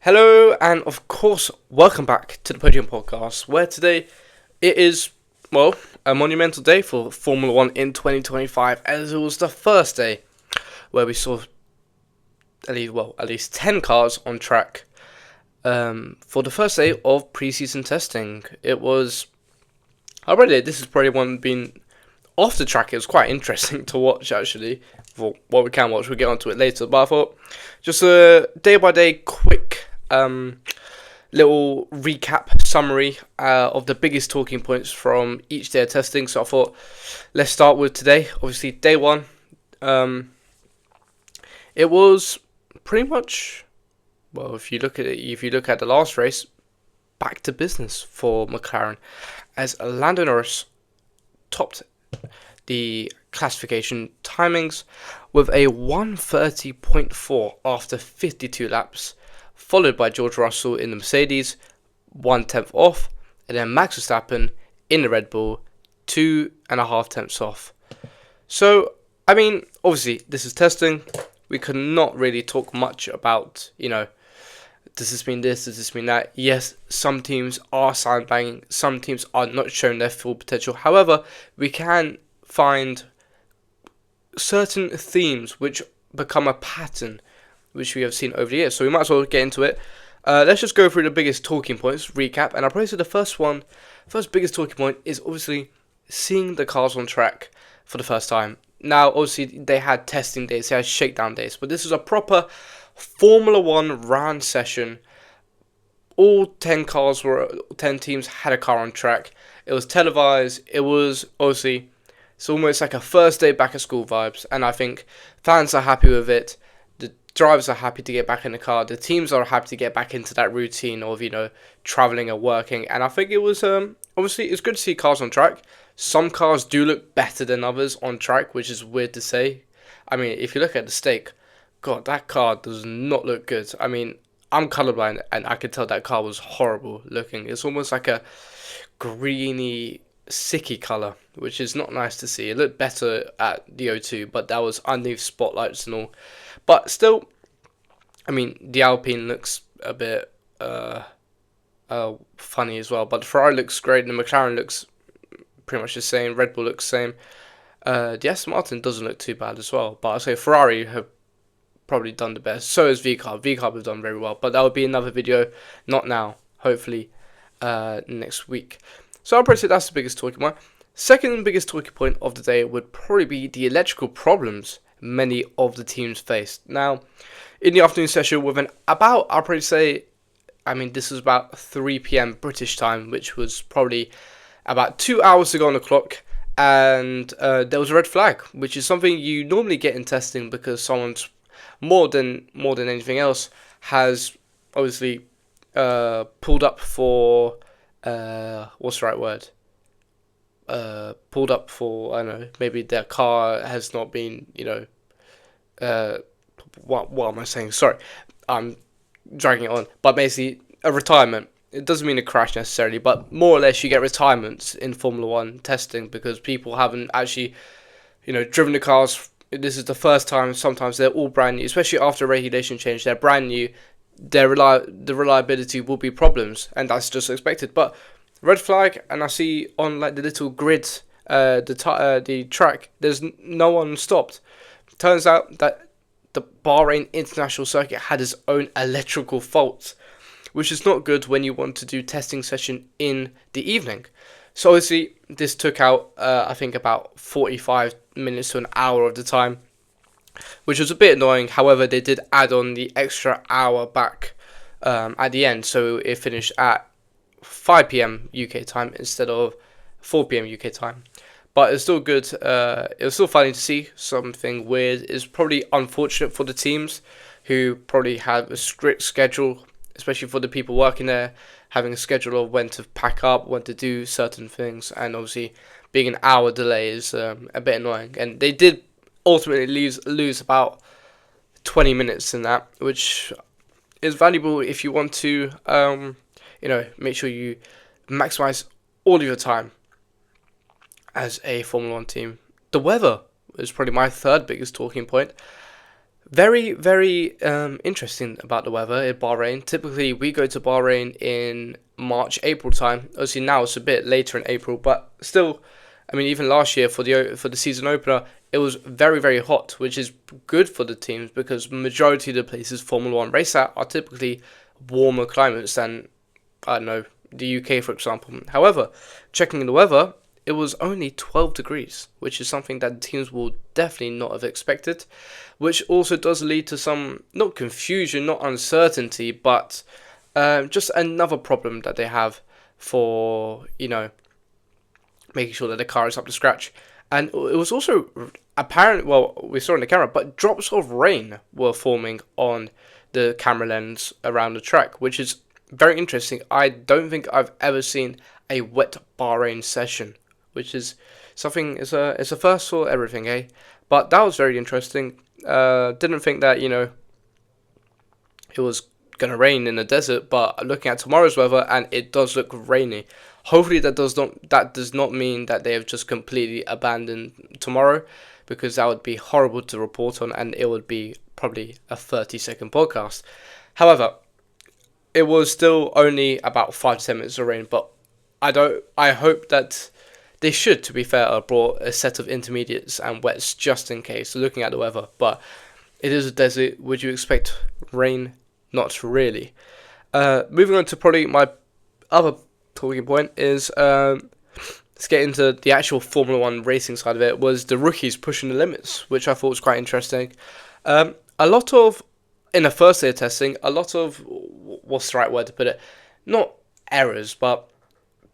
Hello, and of course, welcome back to the Podium Podcast, where today it is, well, a monumental day for Formula 1 in 2025, as it was the first day where we saw at least 10 cars on track for the first day of preseason testing. This is probably one being off the track. It was quite interesting to watch, actually, for what we can watch. We'll get onto it later, but I thought just a day-by-day quick little recap summary of the biggest talking points from each day of testing. So I thought let's start with today. Obviously, day one. It was pretty much, well, if you look at the last race, back to business for McLaren, as Lando Norris topped the classification timings with a 1:30.4 after 52 laps, followed by George Russell in the Mercedes, 1/10 off, and then Max Verstappen in the Red Bull, 2.5 tenths off. So, I mean, obviously, this is testing. We could not really talk much about, does this mean this, does this mean that? Yes, some teams are sandbagging, some teams are not showing their full potential. However, we can find certain themes which become a pattern which we have seen over the years. So we might as well get into it. Let's just go through the biggest talking points, recap. And I'll probably say the first biggest talking point is obviously seeing the cars on track for the first time. Now, obviously, they had testing days, they had shakedown days, but this was a proper Formula 1 round session. All 10 teams had a car on track. It was televised. It was, obviously, it's almost like a first day back at school vibes. And I think fans are happy with it. Drivers are happy to get back in the car. The teams are happy to get back into that routine of, travelling and working. And I think it was, obviously, it's good to see cars on track. Some cars do look better than others on track, which is weird to say. I mean, if you look at the stake, God, that car does not look good. I mean, I'm colorblind, and I could tell that car was horrible looking. It's almost like a greeny, sicky colour, which is not nice to see. It looked better at the O2, but that was underneath spotlights and all. But still, I mean, the Alpine looks a bit funny as well. But the Ferrari looks great, and the McLaren looks pretty much the same. Red Bull looks the same. The Aston Martin doesn't look too bad as well. But I'd say Ferrari have probably done the best. So has VCarb. VCarb have done very well. But that would be another video, not now. Hopefully next week. So I'll probably say that's the biggest talking point. Second biggest talking point of the day would probably be the electrical problems many of the teams faced. Now, in the afternoon session, I'll probably say, this was about 3 p.m. British time, which was probably about 2 hours to go on the clock, and there was a red flag, which is something you normally get in testing because someone's more than anything else has obviously pulled up for what's the right word? Pulled up for, I don't know, maybe their car has not been, what am I saying? Sorry, I'm dragging it on. But basically, a retirement. It doesn't mean a crash necessarily, but more or less you get retirements in Formula 1 testing because people haven't actually, driven the cars. This is the first time. Sometimes they're all brand new, especially after a regulation change. They're brand new. The reliability will be problems, and that's just expected. But red flag, and I see on like the little grid, the track, there's no one stopped. Turns out that the Bahrain International Circuit had its own electrical faults, which is not good when you want to do testing session in the evening. So obviously this took out I think about 45 minutes to an hour of the time, which was a bit annoying. However, they did add on the extra hour back at the end, so it finished at 5 p.m. UK time instead of 4 p.m. UK time. But it's still good. It was still funny to see something weird. It's probably unfortunate for the teams who probably have a strict schedule, especially for the people working there, having a schedule of when to pack up, when to do certain things, and obviously being an hour delay is a bit annoying. And they did ultimately lose about 20 minutes in that, which is valuable if you want to, make sure you maximize all of your time as a Formula 1 team. The weather is probably my third biggest talking point. Very, very interesting about the weather in Bahrain. Typically, we go to Bahrain in March, April time. Obviously, now it's a bit later in April, but still, I mean, even last year for the season opener, it was very, very hot, which is good for the teams because majority of the places Formula One race at are typically warmer climates than, I don't know, the UK, for example. However, checking the weather, it was only 12 degrees, which is something that teams will definitely not have expected, which also does lead to some, not confusion, not uncertainty, but just another problem that they have for, making sure that the car is up to scratch. And it was also apparent, well, we saw in the camera, but drops of rain were forming on the camera lens around the track, which is very interesting. I don't think I've ever seen a wet Bahrain session, which is something, it's a first for everything, eh? But that was very interesting. Didn't think that, it was gonna rain in the desert, but looking at tomorrow's weather, and it does look rainy. Hopefully that does not mean that they have just completely abandoned tomorrow, because that would be horrible to report on, and it would be probably a 30-second podcast. However, it was still only about 5 to 10 minutes of rain, but I hope that they should, to be fair, have brought a set of intermediates and wets just in case, looking at the weather. But it is a desert. Would you expect rain? Not really. Moving on to probably my other talking point is, let's get into the actual Formula One racing side of it, was the rookies pushing the limits, which I thought was quite interesting. A lot of, in the first day of testing, a lot of, what's the right word to put it, not errors, but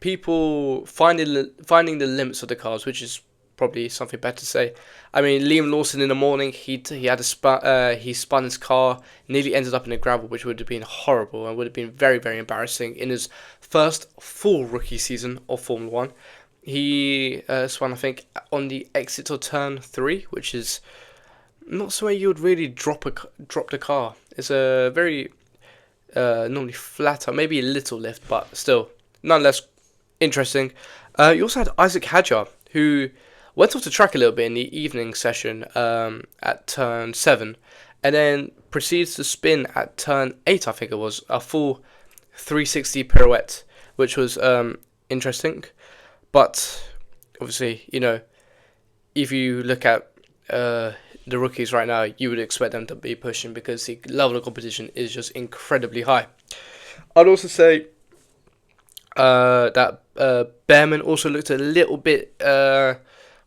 people finding the limits of the cars, which is probably something better to say. I mean, Liam Lawson in the morning, he had he spun his car, nearly ended up in the gravel, which would have been horrible and would have been very, very embarrassing in his first full rookie season of Formula One. He spun, I think, on the exit of turn 3, which is not somewhere you would really drop the car. It's a very normally flatter, maybe a little lift, but still, nonetheless, interesting. You also had Isaac Hadjar, who went off the track a little bit in the evening session at turn 7, and then proceeds to spin at turn 8, I think it was, a full 360 pirouette, which was interesting. But obviously, if you look at the rookies right now, you would expect them to be pushing because the level of competition is just incredibly high. I'd also say that Behrman also looked a little bit,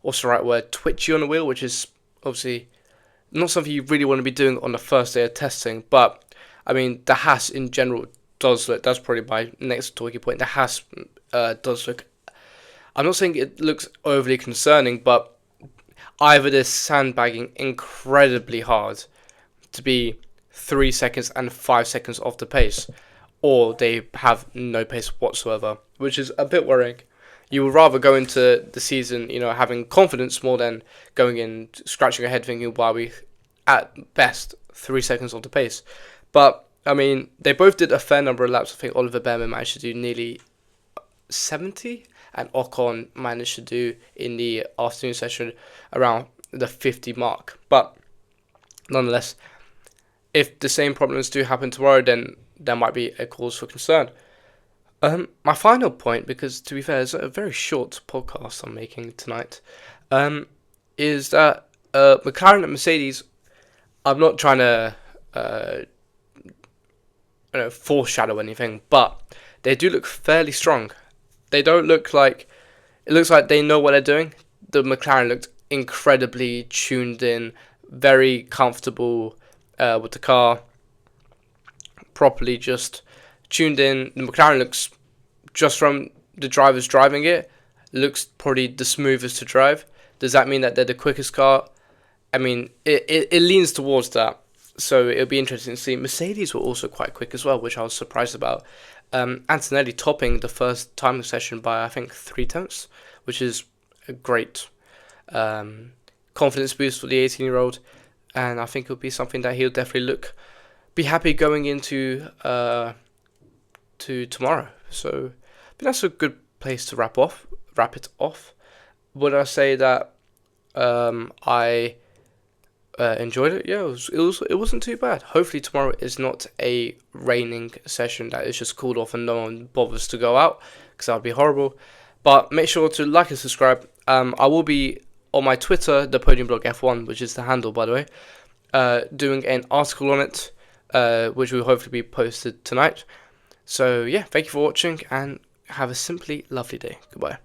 what's the right word, twitchy on the wheel, which is obviously not something you really want to be doing on the first day of testing. But I mean, the Haas in general does look, that's probably my next talking point, the Haas does look, I'm not saying it looks overly concerning, but either they're sandbagging incredibly hard to be 3 seconds and 5 seconds off the pace, or they have no pace whatsoever, which is a bit worrying. You would rather go into the season, having confidence more than going in scratching your head thinking, why we at best 3 seconds off the pace. But I mean, they both did a fair number of laps. I think Oliver Behrman managed to do nearly 70, and Ocon managed to do in the afternoon session around the 50 mark. But nonetheless, if the same problems do happen tomorrow, then there might be a cause for concern. My final point, because to be fair, it's a very short podcast I'm making tonight, is that McLaren and Mercedes, I'm not trying to foreshadow anything, but they do look fairly strong. They don't look like, it looks like they know what they're doing. The McLaren looked incredibly tuned in, very comfortable with the car, properly just tuned in. The McLaren looks, just from the drivers driving it, looks probably the smoothest to drive. Does that mean that they're the quickest car? I mean, it leans towards that. So it'll be interesting to see. Mercedes were also quite quick as well, which I was surprised about. Antonelli topping the first timing session by, I think, 3/10, which is a great confidence boost for the 18-year-old. And I think it'll be something that he'll definitely be happy going into to tomorrow. So I think that's a good place to wrap it off. Would I say that I enjoyed it. Yeah, it wasn't too bad. Hopefully tomorrow is not a raining session that is just called off and no one bothers to go out, because that would be horrible. But make sure to like and subscribe. I will be on my Twitter, the Podium Blog F1, which is the handle, by the way, doing an article on it, which will hopefully be posted tonight. So yeah, thank you for watching and have a simply lovely day. Goodbye.